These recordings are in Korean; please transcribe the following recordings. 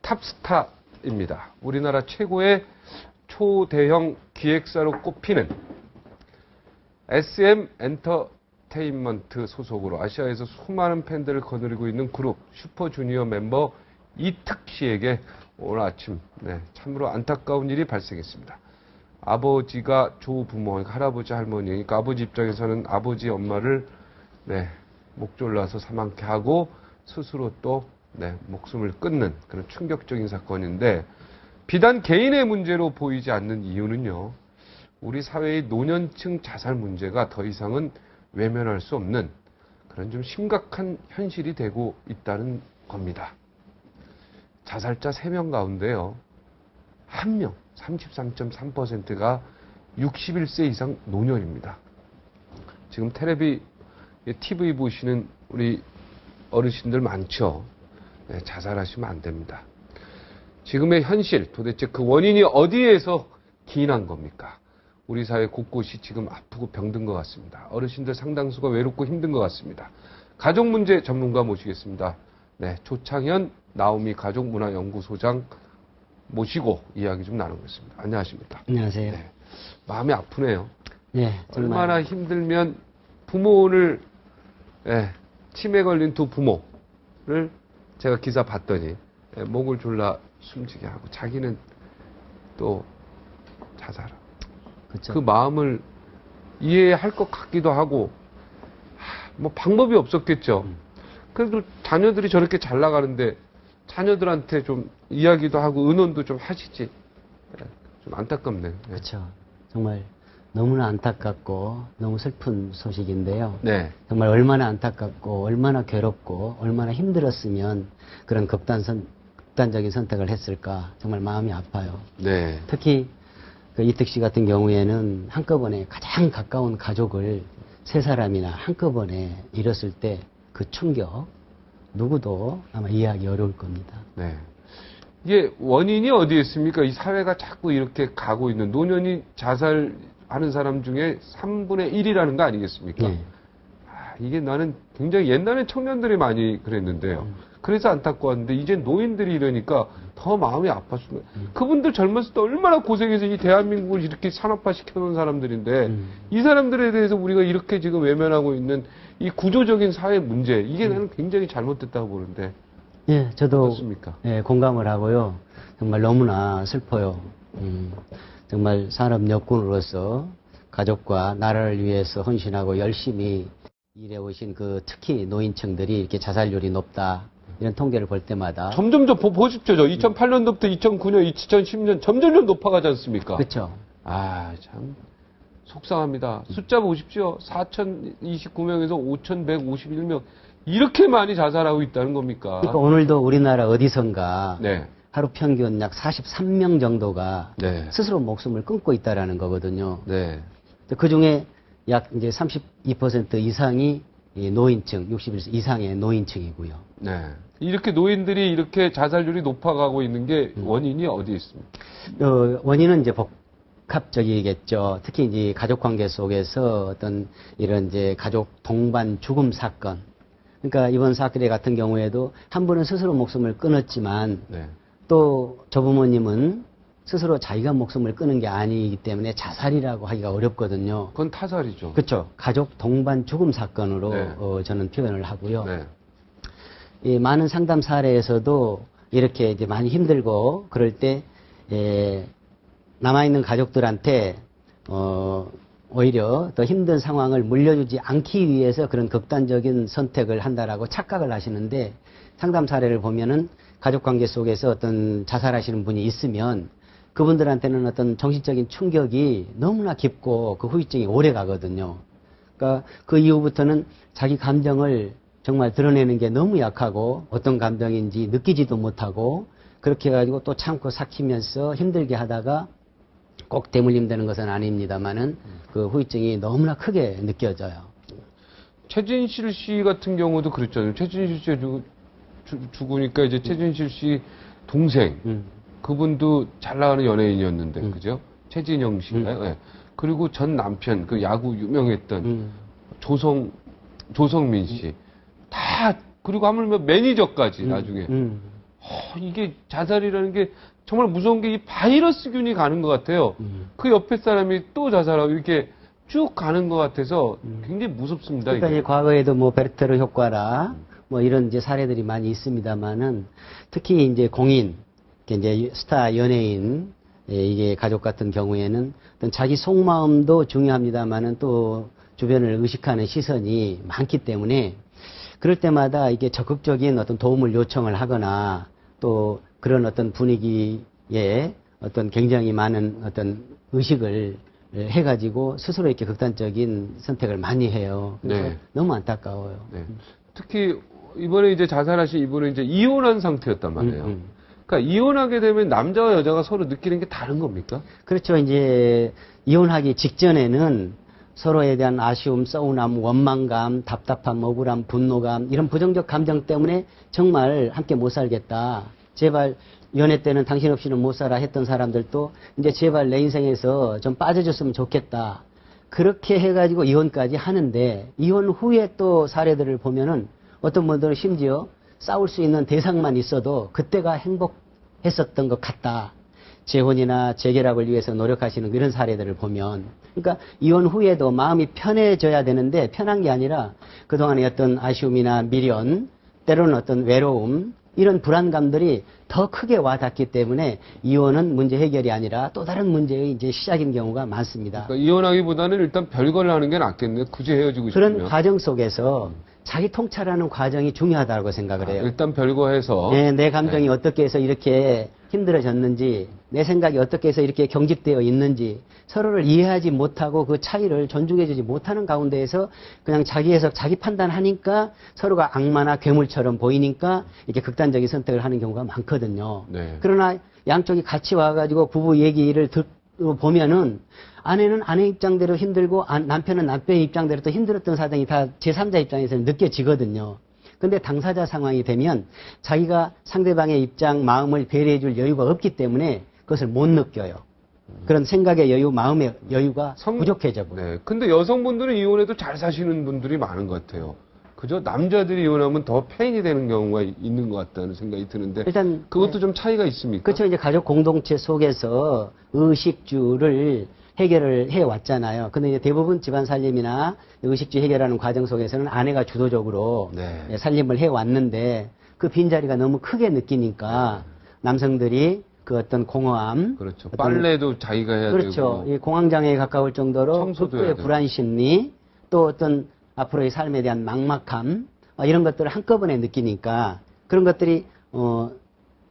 탑스타입니다. 우리나라 최고의 초대형 기획사로 꼽히는 SM 엔터테인먼트 소속으로 아시아에서 수많은 팬들을 거느리고 있는 그룹 슈퍼주니어 멤버 이특 씨에게 오늘 아침 참으로 안타까운 일이 발생했습니다. 아버지가 조부모, 할아버지 할머니니까 아버지 입장에서는 아버지 엄마를 목 졸라서 사망케 하고 스스로 또 목숨을 끊는 그런 충격적인 사건인데, 비단 개인의 문제로 보이지 않는 이유는요, 우리 사회의 노년층 자살 문제가 더 이상은 외면할 수 없는 그런 좀 심각한 현실이 되고 있다는 겁니다. 자살자 3명 가운데요, 1명, 33.3%가 61세 이상 노년입니다. 지금 텔레비, TV 보시는 우리 어르신들 많죠? 자살하시면 안 됩니다. 지금의 현실, 도대체 그 원인이 어디에서 기인한 겁니까? 우리 사회 곳곳이 지금 아프고 병든 것 같습니다. 어르신들 상당수가 외롭고 힘든 것 같습니다. 가족 문제 전문가 모시겠습니다. 조창현 나오미 가족문화연구소장 모시고 이야기 좀 나누겠습니다. 안녕하십니까? 안녕하세요. 마음이 아프네요. 네, 정말. 얼마나 힘들면 부모를, 치매 걸린 두 부모를 제가 기사 봤더니 목을 졸라 숨지게 하고 자기는 또 자살하고. 그쵸. 그 마음을 이해할 것 같기도 하고, 뭐 방법이 없었겠죠. 그래도 자녀들이 저렇게 잘 나가는데 자녀들한테 좀 이야기도 하고 은원도 좀 하시지. 좀 안타깝네요. 그렇죠. 정말 너무나 안타깝고 너무 슬픈 소식인데요. 네. 정말 얼마나 안타깝고 얼마나 괴롭고 얼마나 힘들었으면 그런 극단적인 선택을 했을까, 정말 마음이 아파요. 네. 특히 그 이특 씨 같은 경우에는 한꺼번에 가장 가까운 가족을 3사람이나 한꺼번에 잃었을 때 그 충격, 누구도 아마 이해하기 어려울 겁니다. 네. 이게 원인이 어디에 있습니까? 이 사회가 자꾸 이렇게 가고 있는, 노년이 자살하는 사람 중에 3분의 1이라는 거 아니겠습니까? 네. 이게 나는 굉장히 옛날에 청년들이 많이 그랬는데요. 그래서 안타까웠는데 이제 노인들이 이러니까 더 마음이 아팠습니다. 그분들 젊었을 때 얼마나 고생해서 이 대한민국을 이렇게 산업화 시켜놓은 사람들인데 이 사람들에 대해서 우리가 이렇게 지금 외면하고 있는 이 구조적인 사회 문제, 이게 나는 굉장히 잘못됐다고 보는데. 예, 저도 어떻습니까? 공감을 하고요. 정말 너무나 슬퍼요. 정말 산업 여군으로서 가족과 나라를 위해서 헌신하고 열심히 일해오신 그 특히 노인층들이 이렇게 자살률이 높다, 이런 통계를 볼 때마다 점점 보십시오. 2008년도부터 2009년, 2010년 점점 높아가지 않습니까? 그렇죠. 참 속상합니다. 숫자 보십시오. 4,029명에서 5,151명. 이렇게 많이 자살하고 있다는 겁니까? 그러니까 오늘도 우리나라 어디선가 네. 하루 평균 약 43명 정도가 네. 스스로 목숨을 끊고 있다라는 거거든요. 네. 그 중에 약 이제 32% 이상이 이 노인층, 61세 이상의 노인층이고요. 네. 이렇게 노인들이 이렇게 자살률이 높아가고 있는 게 원인이 어디에 있습니까? 원인은 이제 복합적이겠죠. 특히 이제 가족 관계 속에서 어떤 이런 이제 가족 동반 죽음 사건. 그러니까 이번 사건 같은 경우에도 한 분은 스스로 목숨을 끊었지만 네. 또 조부모님은 스스로 자기가 목숨을 끊은 게 아니기 때문에 자살이라고 하기가 어렵거든요. 그건 타살이죠. 그렇죠. 가족 동반 죽음 사건으로 네. 저는 표현을 하고요. 네. 이 많은 상담 사례에서도 이렇게 이제 많이 힘들고 그럴 때 남아있는 가족들한테 오히려 더 힘든 상황을 물려주지 않기 위해서 그런 극단적인 선택을 한다라고 착각을 하시는데, 상담 사례를 보면은 가족 관계 속에서 어떤 자살하시는 분이 있으면 그분들한테는 어떤 정신적인 충격이 너무나 깊고 그 후유증이 오래 가거든요. 그러니까 그 이후부터는 자기 감정을 정말 드러내는 게 너무 약하고 어떤 감정인지 느끼지도 못하고 그렇게 해가지고 또 참고 삭히면서 힘들게 하다가 꼭 대물림 되는 것은 아닙니다만은 그 후유증이 너무나 크게 느껴져요. 최진실 씨 같은 경우도 그랬잖아요. 최진실 씨가 죽으니까 이제 최진실 씨 동생, 그분도 잘 나가는 연예인이었는데, 그죠? 최진영 씨인가요? 네. 그리고 전 남편, 그 야구 유명했던 조성민 씨. 다, 그리고 하물며 매니저까지 나중에. 이게 자살이라는 게 정말 무서운 게 이 바이러스균이 가는 것 같아요. 그 옆에 사람이 또 자살하고 이렇게 쭉 가는 것 같아서 굉장히 무섭습니다. 그러니까 이게. 이제 과거에도 뭐 베르테르 효과라 뭐 이런 이제 사례들이 많이 있습니다만은 특히 이제 공인, 이제 스타 연예인 이게 가족 같은 경우에는 어떤 자기 속마음도 중요합니다만은 또 주변을 의식하는 시선이 많기 때문에 그럴 때마다 이게 적극적인 어떤 도움을 요청을 하거나 또 그런 어떤 분위기에 어떤 굉장히 많은 어떤 의식을 해가지고 스스로 이렇게 극단적인 선택을 많이 해요. 그래서 네. 너무 안타까워요. 네. 특히 이번에 이제 자살하신 이분은 이제 이혼한 상태였단 말이에요. 그러니까 이혼하게 되면 남자와 여자가 서로 느끼는 게 다른 겁니까? 그렇죠. 이제 이혼하기 직전에는 서로에 대한 아쉬움, 서운함, 원망감, 답답함, 억울함, 분노감 이런 부정적 감정 때문에 정말 함께 못 살겠다. 제발 연애 때는 당신 없이는 못 살아 했던 사람들도 이제 제발 내 인생에서 좀 빠져줬으면 좋겠다. 그렇게 해가지고 이혼까지 하는데 이혼 후에 또 사례들을 보면은 어떤 분들은 심지어 싸울 수 있는 대상만 있어도 그때가 행복했었던 것 같다. 재혼이나 재결합을 위해서 노력하시는 이런 사례들을 보면 그러니까 이혼 후에도 마음이 편해져야 되는데 편한 게 아니라 그동안의 어떤 아쉬움이나 미련 때로는 어떤 외로움 이런 불안감들이 더 크게 와닿기 때문에 이혼은 문제 해결이 아니라 또 다른 문제의 이제 시작인 경우가 많습니다. 그러니까 이혼하기보다는 일단 별거를 하는 게 낫겠네요. 굳이 헤어지고 그런 싶으면. 과정 속에서 자기 통찰하는 과정이 중요하다고 생각을 해요. 일단 별거해서. 네, 내 감정이 어떻게 해서 이렇게 힘들어졌는지, 내 생각이 어떻게 해서 이렇게 경직되어 있는지, 서로를 이해하지 못하고 그 차이를 존중해주지 못하는 가운데에서 그냥 자기 해석, 자기 판단하니까 서로가 악마나 괴물처럼 보이니까 이렇게 극단적인 선택을 하는 경우가 많거든요. 네. 그러나 양쪽이 같이 와가지고 부부 얘기를 보면은 아내는 아내 입장대로 힘들고 남편은 남편의 입장대로 또 힘들었던 사정이 다 제3자 입장에서는 느껴지거든요. 근데 당사자 상황이 되면 자기가 상대방의 입장, 마음을 배려해 줄 여유가 없기 때문에 그것을 못 느껴요. 그런 생각의 여유, 마음의 여유가 부족해져 버려요. 네. 근데 여성분들은 이혼해도 잘 사시는 분들이 많은 것 같아요. 그죠? 남자들이 이혼하면 더 페인이 되는 경우가 있는 것 같다는 생각이 드는데. 일단 그것도 좀 차이가 있습니까? 그렇죠. 이제 가족 공동체 속에서 의식주를 해결을 해 왔잖아요. 근데 이제 대부분 집안 살림이나 의식주 해결하는 과정 속에서는 아내가 주도적으로 네. 살림을 해 왔는데 그 빈자리가 너무 크게 느끼니까 남성들이 그 어떤 공허함, 그렇죠. 어떤 빨래도 자기가 해야 그렇죠. 되고. 이 공황장애에 가까울 정도로 청소도 해야 극도의 되고. 불안 심리, 또 어떤 앞으로의 삶에 대한 막막함 이런 것들을 한꺼번에 느끼니까 그런 것들이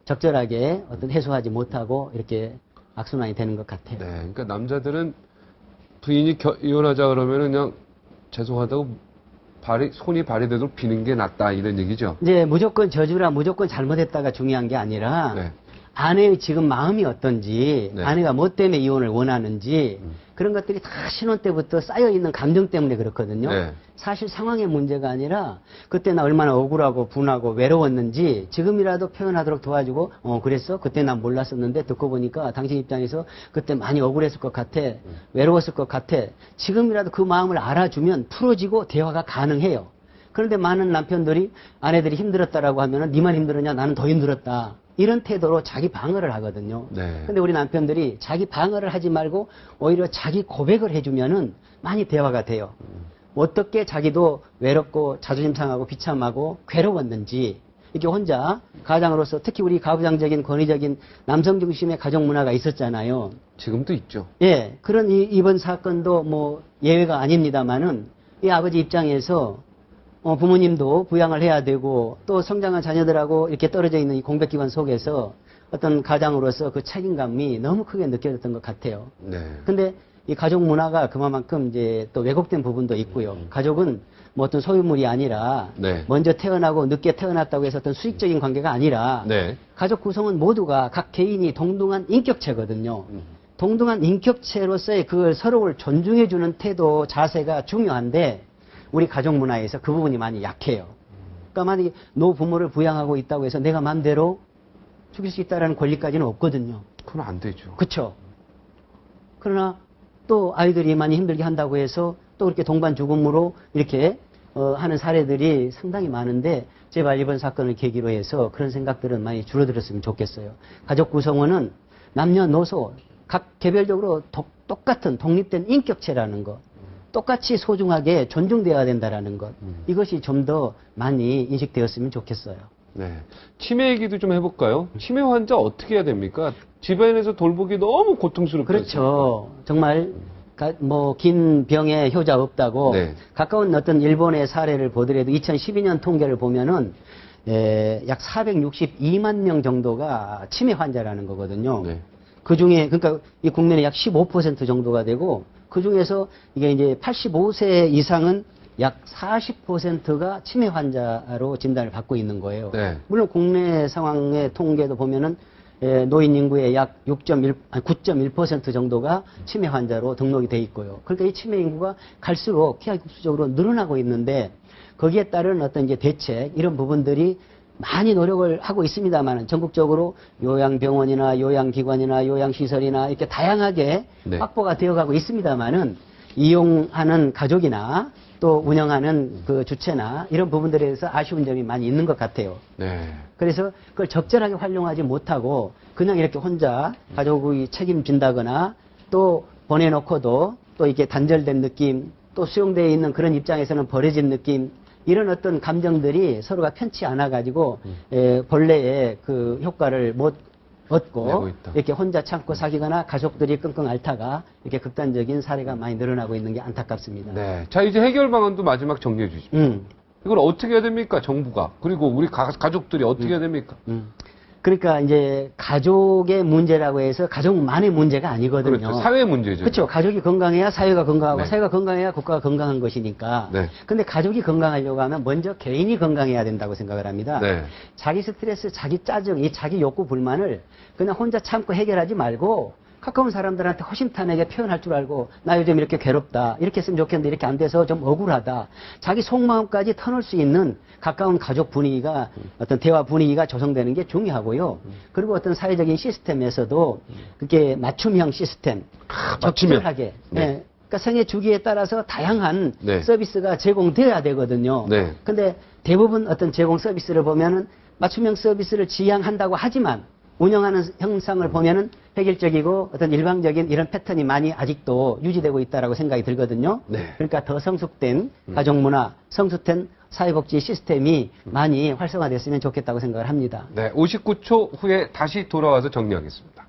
적절하게 어떤 해소하지 못하고 이렇게 악순환이 되는 것 같아요. 네. 그러니까 남자들은 부인이 이혼하자 그러면은 그냥 죄송하다고 손이 발이 되도록 비는 게 낫다 이런 얘기죠. 이제 무조건 저주라 무조건 잘못했다가 중요한 게 아니라 네. 아내의 지금 마음이 어떤지, 네. 아내가 뭐 때문에 이혼을 원하는지 그런 것들이 다 신혼 때부터 쌓여있는 감정 때문에 그렇거든요. 네. 사실 상황의 문제가 아니라 그때 나 얼마나 억울하고 분하고 외로웠는지 지금이라도 표현하도록 도와주고 그랬어? 그때 난 몰랐었는데 듣고 보니까 당신 입장에서 그때 많이 억울했을 것 같아. 외로웠을 것 같아. 지금이라도 그 마음을 알아주면 풀어지고 대화가 가능해요. 그런데 많은 남편들이 아내들이 힘들었다라고 하면은 니만 힘들었냐? 나는 더 힘들었다. 이런 태도로 자기 방어를 하거든요. 네. 근데 우리 남편들이 자기 방어를 하지 말고 오히려 자기 고백을 해주면은 많이 대화가 돼요. 어떻게 자기도 외롭고 자존심 상하고 비참하고 괴로웠는지 이렇게 혼자 가장으로서 특히 우리 가부장적인 권위적인 남성 중심의 가족 문화가 있었잖아요. 지금도 있죠. 예, 그런 이번 사건도 뭐 예외가 아닙니다만은 이 아버지 입장에서 부모님도 부양을 해야 되고 또 성장한 자녀들하고 이렇게 떨어져 있는 이 공백기관 속에서 어떤 가장으로서 그 책임감이 너무 크게 느껴졌던 것 같아요. 네. 근데 이 가족 문화가 그만큼 이제 또 왜곡된 부분도 있고요. 가족은 뭐 어떤 소유물이 아니라 네. 먼저 태어나고 늦게 태어났다고 해서 어떤 수익적인 관계가 아니라 네. 가족 구성은 모두가 각 개인이 동등한 인격체거든요. 동등한 인격체로서의 그걸 서로를 존중해주는 태도, 자세가 중요한데 우리 가족 문화에서 그 부분이 많이 약해요. 그러니까 만약에 노부모를 부양하고 있다고 해서 내가 마음대로 죽일 수 있다는 권리까지는 없거든요. 그건 안 되죠. 그렇죠. 그러나 또 아이들이 많이 힘들게 한다고 해서 또 그렇게 동반 죽음으로 이렇게 하는 사례들이 상당히 많은데 제발 이번 사건을 계기로 해서 그런 생각들은 많이 줄어들었으면 좋겠어요. 가족 구성원은 남녀노소 각 개별적으로 똑같은 독립된 인격체라는 것, 똑같이 소중하게 존중되어야 된다라는 것, 이것이 좀 더 많이 인식되었으면 좋겠어요. 네. 치매 얘기도 좀 해볼까요? 치매 환자 어떻게 해야 됩니까? 집안에서 돌보기 너무 고통스럽죠. 그렇죠. 정말 긴 병에 효자 없다고 네. 가까운 어떤 일본의 사례를 보더라도 2012년 통계를 보면은 약 462만 명 정도가 치매 환자라는 거거든요. 네. 그 중에 그러니까 이 국민의 약 15% 정도가 되고 그 중에서 이게 이제 85세 이상은 약 40%가 치매 환자로 진단을 받고 있는 거예요. 네. 물론 국내 상황의 통계도 보면은 노인 인구의 약 9.1% 정도가 치매 환자로 등록이 돼 있고요. 그러니까 이 치매 인구가 갈수록 기하급수적으로 늘어나고 있는데 거기에 따른 어떤 이제 대책 이런 부분들이 많이 노력을 하고 있습니다만 전국적으로 요양병원이나 요양기관이나 요양시설이나 이렇게 다양하게 네. 확보가 되어가고 있습니다만은 이용하는 가족이나 또 운영하는 그 주체나 이런 부분들에 대해서 아쉬운 점이 많이 있는 것 같아요. 네. 그래서 그걸 적절하게 활용하지 못하고 그냥 이렇게 혼자 가족이 책임진다거나 또 보내놓고도 또 이렇게 단절된 느낌 또 수용되어 있는 그런 입장에서는 버려진 느낌 이런 어떤 감정들이 서로가 편치 않아 가지고 본래의 그 효과를 못 얻고 이렇게 혼자 참고 사귀거나 가족들이 끙끙 앓다가 이렇게 극단적인 사례가 많이 늘어나고 있는 게 안타깝습니다. 네. 자, 이제 해결 방안도 마지막 정리해 주십시오. 이걸 어떻게 해야 됩니까? 정부가. 그리고 우리 가족들이 어떻게 해야 됩니까? 그러니까 이제 가족의 문제라고 해서 가족만의 문제가 아니거든요. 그렇죠. 사회 문제죠. 그렇죠. 가족이 건강해야 사회가 건강하고 네. 사회가 건강해야 국가가 건강한 것이니까. 네. 근데 가족이 건강하려고 하면 먼저 개인이 건강해야 된다고 생각을 합니다. 네. 자기 스트레스, 자기 짜증, 이 자기 욕구 불만을 그냥 혼자 참고 해결하지 말고 가까운 사람들한테 허심탄회하게 표현할 줄 알고 나 요즘 이렇게 괴롭다 이렇게 했으면 좋겠는데 이렇게 안 돼서 좀 억울하다 자기 속마음까지 터놓을 수 있는 가까운 가족 분위기가 어떤 대화 분위기가 조성되는 게 중요하고요. 그리고 어떤 사회적인 시스템에서도 그게 맞춤형 시스템 적절하게 네. 네. 그러니까 생애 주기에 따라서 다양한 네. 서비스가 제공되어야 되거든요. 네. 근데 대부분 어떤 제공 서비스를 보면은 맞춤형 서비스를 지향한다고 하지만 운영하는 형상을 보면은 획일적이고 어떤 일방적인 이런 패턴이 많이 아직도 유지되고 있다라고 생각이 들거든요. 네. 그러니까 더 성숙된 가족문화, 성숙된 사회복지 시스템이 많이 활성화됐으면 좋겠다고 생각을 합니다. 네. 59초 후에 다시 돌아와서 정리하겠습니다.